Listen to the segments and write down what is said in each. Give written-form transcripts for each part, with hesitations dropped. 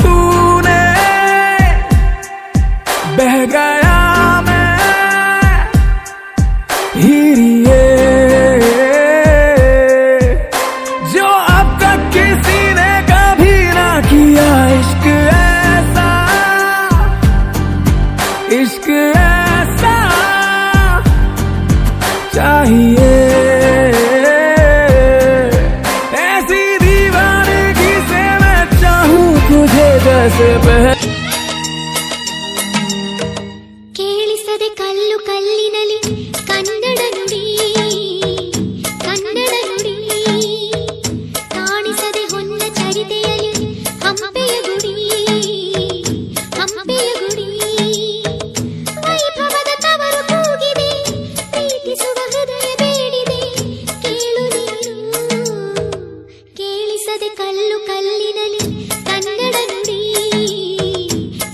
तूने, बह गया मैं हीरिए, जो अब तक किसी ने कभी ना किया। इश्क ऐसा, इश्क ऐसा चाहिए, ऐसी दीवानगी से मैं चाहूं तुझे जैसे ಕೇಳಿಸದೆ ಕಲ್ಲು ಕಲ್ಲಿನಲಿ ಕನ್ನಡ ನುಡಿ, ಕನ್ನಡ ನುಡಿ ಕಾಣಿಸದೆ ಹೊನ್ನ ಚರಿತೆಯಲಿ ಹಂಪೆಯ ಗುಡಿ, ಹಂಪೆಯ ಗುಡಿ ವೈಭವದ ತವರು ಕೂಗಿದೆ, ಪ್ರೀತಿಸುವ ಹೃದಯ ಬೇಡಿದೆ, ಕೇಳು ನೀನು. ಕೇಳಿಸದೆ ಕಲ್ಲು ಕಲ್ಲಿನಲಿ ಕನ್ನಡ ನುಡಿ,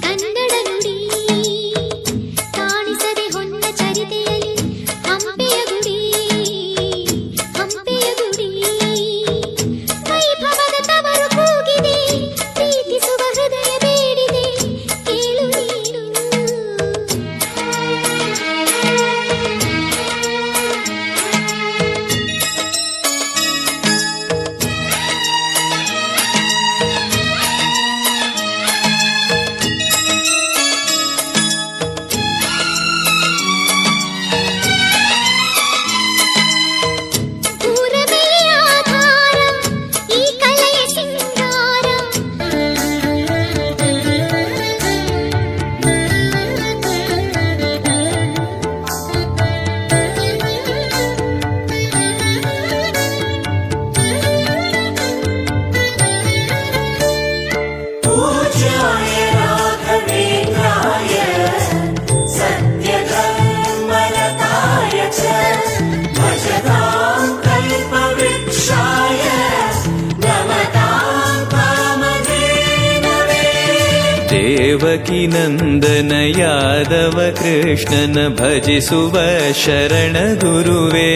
ಕನ್ನಡ ನುಡಿ ಕಾಣಿಸದೆ ಹೊನ್ನ ಚರಿತೆಯಲಿ ಹಂಪೆಯ ಗುಡಿ, ಹಂಪೆಯ ಗುಡಿ ವೈಭವದ ತವರು ಕೂಗಿದೆ, ಪ್ರೀತಿಸುವ ಹೃದಯ ಬೇಡಿದೆ, ಕೇಳು ನೀನು. ಪೂರಬೆಯ ಆಧಾರ ಈ ಕಲೆಯ ಸಿಂಗಾರ, पूज्याय राघवेन्द्राय सत्यधर्मरताय च भजतां कल्पवृक्षाय नमतां कामधेनवे। ದೇವಕಿ ನಂದನ ಯಾದವ ಕೃಷ್ಣನ ಭಜಿಸುವ ಶರಣ ಗುರುವೇ,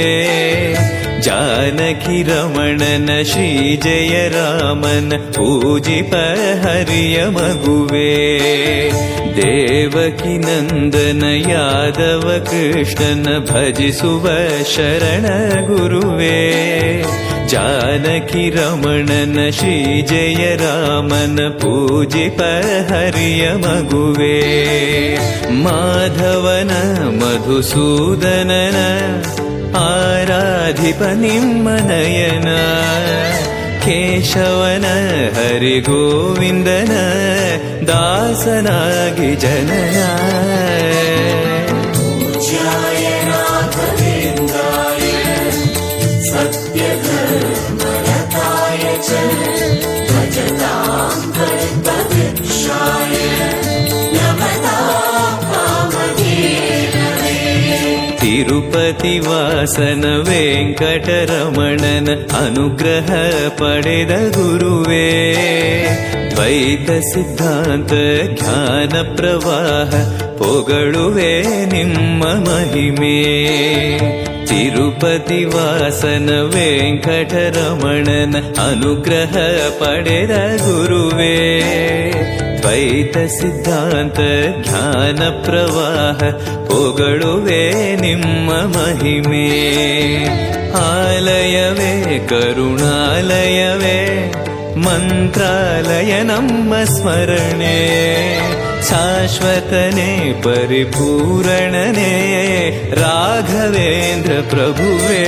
ಜಾನಕಿ ರಮಣನ ಶ್ರೀ ಜಯ ರಾಮನ ಪೂಜಿಪ ಹರಿಯ ಮಗುವೇ. ದೇವಕಿ ನಂದನ ಯಾದವ ಕೃಷ್ಣನ ಭಜಿಸುವ ಶರಣ ಗುರುವೇ, ಜಾನಕಿ ರಮಣನ ಶ್ರೀ ಜಯ ರಾಮನ ಪೂಜಿಪ ಹರಿಯ ಮಗುವೇ. ಮಾಧವನ ಮಧುಸೂದನನ ಆರಾಧಿಪ ನಿಮ್ಮ ನಯನ, ಕೇಶವನ ಹರಿಗೋವಿಂದನ ದಾಸನಾಗಿ ಜನನ. पूज्याय राघवेन्द्राय सत्यधर्मरताय च भजतां कल्पवृक्षाय नमतां कामधेनवे। ತಿರುಪತಿ ವಾಸನ ವೆಂಕಟರಮಣನ ಅನುಗ್ರಹ ಪಡೆದ ಗುರುವೇ, ದ್ವೈತ ಸಿದ್ಧಾಂತ ಜ್ಞಾನ ಪ್ರವಾಹ ಪೊಗಳುವೆ ನಿಮ್ಮ ಮಹಿಮೆ. ತಿರುಪತಿ ವಾಸನ ವೆಂಕಟರಮಣನ ಅನುಗ್ರಹ ಪಡೆದ ಗುರುವೇ, ದ್ವೈತ ಸಿದ್ಧಾಂತ ಜ್ಞಾನ ಪ್ರವಾಹ ಪೊಗಳುವೆ ನಿಮ್ಮ ಮಹಿಮೆ. ಆಲಯವೇ ಕರುಣಾಲಯವೇ ಮಂತ್ರಾಲಯ ನಮ್ಮ ಸ್ಮರಣೆ, ಶಾಶ್ವತನೇ ಪರಿಪೂರಣನೇ ರಾಘವೇಂದ್ರ ಪ್ರಭುವೇ.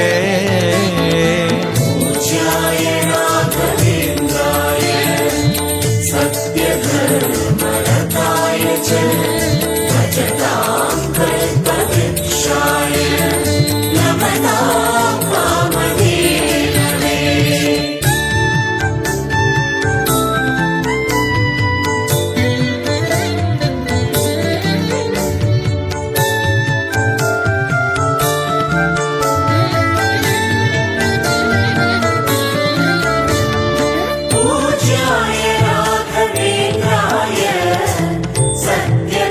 पूज्याय राघवेन्द्राय सत्यधर्मरताय च भजतां कल्पवृक्षाय नमतां कामधेनवे। पूज्याय राघवेन्द्राय सत्य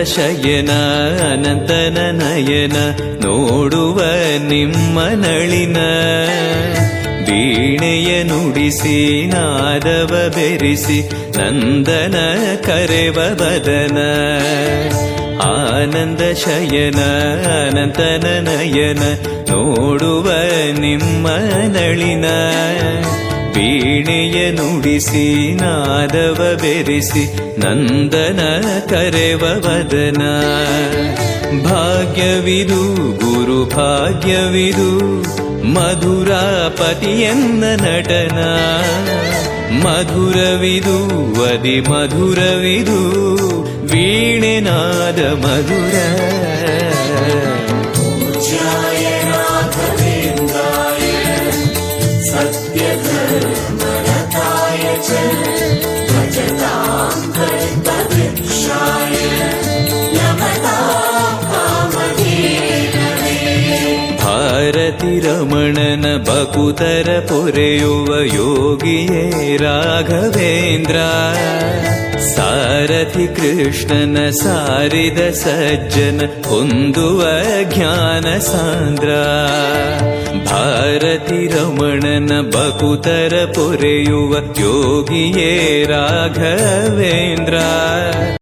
ಶಯನ ಅನಂತನ ನಯನ ನೋಡುವ ನಿಮ್ಮ ನಳಿನ ವೀಣೆಯ ನುಡಿಸಿ ನಾದವ ಬೆರೆಸಿ ನಂದನ ಕರೆವ ಬದನ ಆನಂದ ಶಯನ ಅನಂತನ ನಯನ ನೋಡುವ ನಿಮ್ಮ ನಳಿನ ವೀಣೆಯ ನುಡಿಸಿ ನಾದವ ಬೆರೆಸಿ ನಂದನ ಕರೆವ ವದನ ಭಾಗ್ಯವಿದು ಗುರು ಭಾಗ್ಯವಿದು ಮಧುರಾಪತಿಯನ್ನ ನಟನ ಮಧುರವಿದು ಅದಿ ಮಧುರವಿದು ವೀಣೆನಾದ ಮಧುರ पूज्याय राघवेन्द्राय सत्यधर्मरताय च भजतां कल्पवृक्षाय नमतां कामधेनवे ಭಾರತಿ ರಮಣನ ಬಕುತರ ಪೊರೆಯುವ ಯೋಗಿಯೇ ರಾಘವೇಂದ್ರ ಸಾರಥಿ ಕೃಷ್ಣನ ಸಾರಿದ ಸಜ್ಜನ ಹೊಂದುವ ಜ್ಞಾನ ಸಾಂದ್ರ ಭಾರತಿ ರಮಣನ ಬಕುತರ ಪೊರೆಯುವ ಯೋಗಿಯೇ ರಾಘವೇಂದ್ರ